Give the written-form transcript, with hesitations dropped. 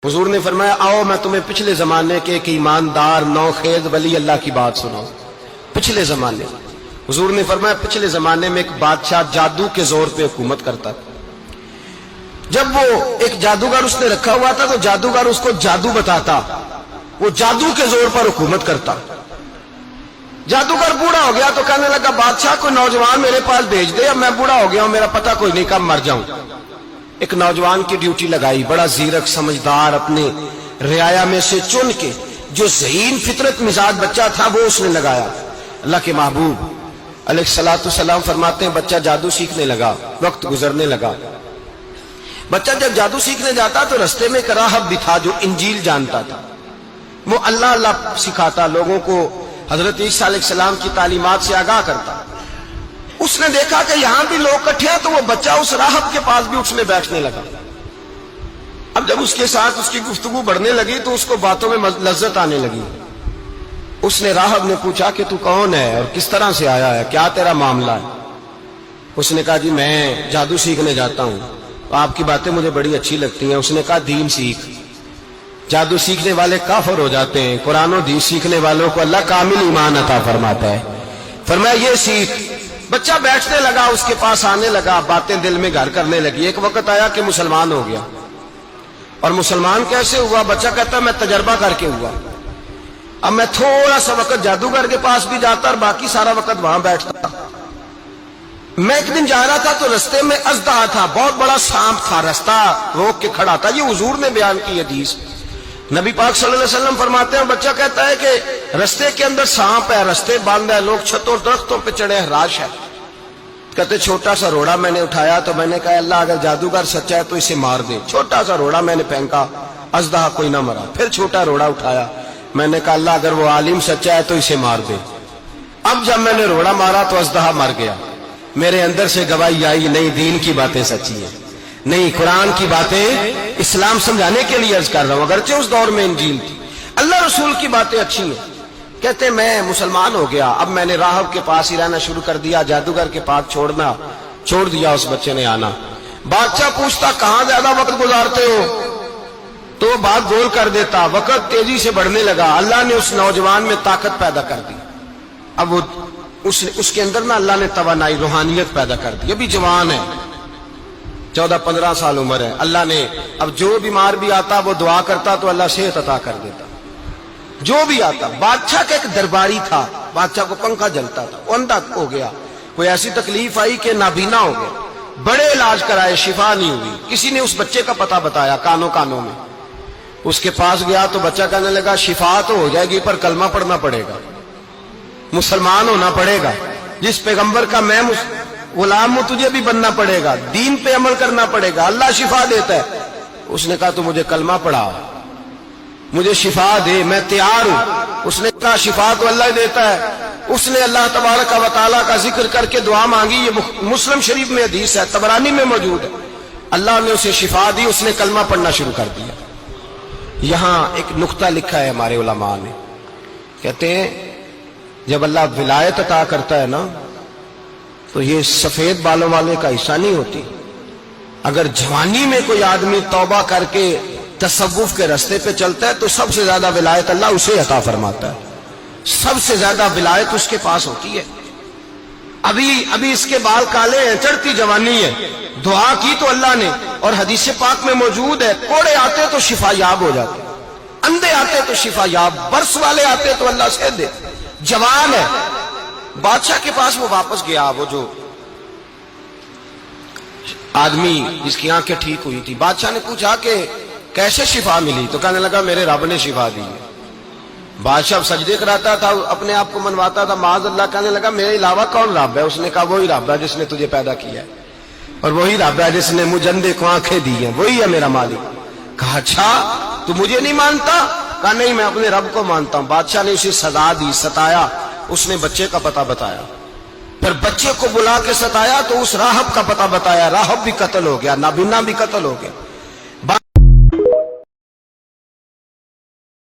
حضور نے فرمایا آؤ میں تمہیں پچھلے زمانے کے ایک ایماندار نوخیز ولی اللہ کی بات سناؤں۔ پچھلے زمانے حضور نے فرمایا پچھلے زمانے میں ایک بادشاہ جادو کے زور پہ حکومت کرتا تھا۔ جب وہ ایک جادوگر اس نے رکھا ہوا تھا تو جادوگر اس کو جادو بتاتا، وہ جادو کے زور پر حکومت کرتا۔ جادوگر بوڑھا ہو گیا تو کہنے لگا بادشاہ کوئی نوجوان میرے پاس بھیج دے، اب میں بوڑھا ہو گیا ہوں، میرا پتہ کوئی نہیں، کب مر جاؤں۔ ایک نوجوان کی ڈیوٹی لگائی، بڑا زیرک سمجھدار، اپنے رعایا میں سے چن کے جو ذہین فطرت مزاج بچہ تھا وہ اس نے لگایا۔ اللہ کے محبوب علیہ الصلوۃ والسلام فرماتے ہیں بچہ جادو سیکھنے لگا، وقت گزرنے لگا۔ بچہ جب جادو سیکھنے جاتا تو رستے میں ایک راہب بھی تھا جو انجیل جانتا تھا، وہ اللہ اللہ سکھاتا، لوگوں کو حضرت عیسیٰ علیہ السلام کی تعلیمات سے آگاہ کرتا۔ اس نے دیکھا کہ یہاں بھی لوگ اکٹھے ہیں تو وہ بچہ اس راہب کے پاس بھی اٹھنے بیٹھنے لگا۔ اب جب اس کے ساتھ اس کی گفتگو بڑھنے لگی تو اس کو باتوں میں لذت آنے لگی۔ اس نے راہب نے پوچھا کہ تو کون ہے اور کس طرح سے آیا ہے، کیا تیرا معاملہ ہے؟ اس نے کہا جی میں جادو سیکھنے جاتا ہوں، آپ کی باتیں مجھے بڑی اچھی لگتی ہیں۔ اس نے کہا دین سیکھ، جادو سیکھنے والے کافر ہو جاتے ہیں، قرآن و حدیث سیکھنے والوں کو اللہ کامل ایمان عطا فرماتا ہے۔ فرمایا یہ سیکھ۔ بچہ بیٹھنے لگا، اس کے پاس آنے لگا، باتیں دل میں گھر کرنے لگی۔ ایک وقت آیا کہ مسلمان ہو گیا، اور مسلمان کیسے ہوا؟ بچہ کہتا میں تجربہ کر کے ہوا۔ اب میں تھوڑا سا وقت جادوگر کے پاس بھی جاتا اور باقی سارا وقت وہاں بیٹھتا۔ میں ایک دن جا رہا تھا تو رستے میں اژدہا تھا، بہت بڑا سانپ تھا، رستہ روک کے کھڑا تھا۔ یہ حضور نے بیان کی حدیث، نبی پاک صلی اللہ علیہ وسلم فرماتے ہیں بچہ کہتا ہے کہ رستے کے اندر سانپ ہے، رستے بند ہے، لوگ چھتوں درختوں پہ چڑھے، حراش ہے۔ کہتے چھوٹا سا روڑا میں نے اٹھایا تو میں نے کہا اللہ اگر جادوگر سچا ہے تو اسے مار دے۔ چھوٹا سا روڑا میں نے پھینکا، اژدہا کوئی نہ مرا۔ پھر چھوٹا روڑا اٹھایا، میں نے کہا اللہ اگر وہ عالم سچا ہے تو اسے مار دے۔ اب جب میں نے روڑا مارا تو اژدہا مر گیا۔ میرے اندر سے گواہی آئی نہیں دین کی باتیں سچی ہیں، نہیں قرآن کی باتیں اسلام سمجھانے کے لیے عرض کر رہا ہوں، اگرچہ اس دور میں انجیل تھی، اللہ رسول کی باتیں اچھی ہیں۔ کہتے میں مسلمان ہو گیا، اب میں نے راہب کے پاس ہی رہنا شروع کر دیا، جادوگر کے پاس چھوڑ دیا اس بچے نے آنا۔ بادشاہ پوچھتا کہاں زیادہ وقت گزارتے ہو تو وہ بات گول کر دیتا۔ وقت تیزی سے بڑھنے لگا، اللہ نے اس نوجوان میں طاقت پیدا کر دی۔ اب وہ اس کے اندر نا اللہ نے توانائی روحانیت پیدا کر دی، ابھی جوان ہے، 14-15 سال عمر ہے۔ اللہ نے اب جو بیمار بھی آتا وہ دعا کرتا تو اللہ صحت عطا کر دیتا، جو بھی آتا۔ بادشاہ کا ایک درباری تھا، بادشاہ کو پنکھا جلتا تھا، وہ اندھا ہو گیا، کوئی ایسی تکلیف آئی کہ نابینا ہو گیا، بڑے علاج کرائے شفا نہیں ہوئی۔ کسی نے اس بچے کا پتہ بتایا کانوں میں، اس کے پاس گیا تو بچہ کہنے لگا شفا تو ہو جائے گی پر کلمہ پڑھنا پڑے گا، مسلمان ہونا پڑے گا، جس پیغمبر کا میں غلام ہوں تجھے بھی بننا پڑے گا، دین پہ عمل کرنا پڑے گا، اللہ شفا دیتا ہے۔ اس نے کہا تو مجھے کلمہ پڑھا، مجھے شفا دے، میں تیار ہوں۔ اس نے کہا شفا تو اللہ دیتا ہے۔ اس نے اللہ تبارک و تعالیٰ کا ذکر کر کے دعا مانگی، یہ مسلم شریف میں حدیث ہے، طبرانی میں موجود ہے۔ اللہ نے اسے شفا دی، اس نے کلمہ پڑھنا شروع کر دیا۔ یہاں ایک نقطہ لکھا ہے ہمارے علماء نے، کہتے ہیں جب اللہ ولایت عطا کرتا ہے نا تو یہ سفید بالوں والے کا حصہ نہیں ہوتی۔ اگر جوانی میں کوئی آدمی توبہ کر کے تصوف کے رستے پہ چلتا ہے تو سب سے زیادہ ولایت اللہ اسے عطا فرماتا ہے، سب سے زیادہ ولایت اس کے پاس ہوتی ہے۔ ابھی اس کے بال کالے ہیں، چڑھتی جوانی ہے، دعا کی تو اللہ نے، اور حدیث پاک میں موجود ہے کوڑے آتے تو شفا یاب ہو جاتے، اندھے آتے تو شفا یاب، برس والے آتے تو اللہ سے دے، جوان ہے۔ بادشاہ کے پاس وہ واپس گیا، وہ جو آدمی جس کی آنکھیں ٹھیک ہوئی تھی۔ بادشاہ نے پوچھا کہ کیسے شفا ملی؟ تو کہنے لگا میرے رب نے شفا دی ہے۔ بادشاہ سجدے کراتا تھا، اپنے آپ کو منواتا تھا معاذ اللہ، کہنے لگا میرے علاوہ کون رب ہے؟ اس نے کہا وہی رب ہے جس نے تجھے پیدا کیا ہے، اور وہی رب ہے جس نے مجھے اندھے کو آنکھیں دی ہیں، وہی ہے میرا مالک۔ کہا اچھا تو مجھے نہیں مانتا؟ کہا نہیں میں اپنے رب کو مانتا ہوں۔ بادشاہ نے اسے سزا دی، ستایا، اس نے بچے کا پتہ بتایا، پھر بچے کو بلا کے ستایا تو اس راہب کا پتہ بتایا، راہب بھی قتل ہو گیا، نابینا بھی قتل ہو گیا۔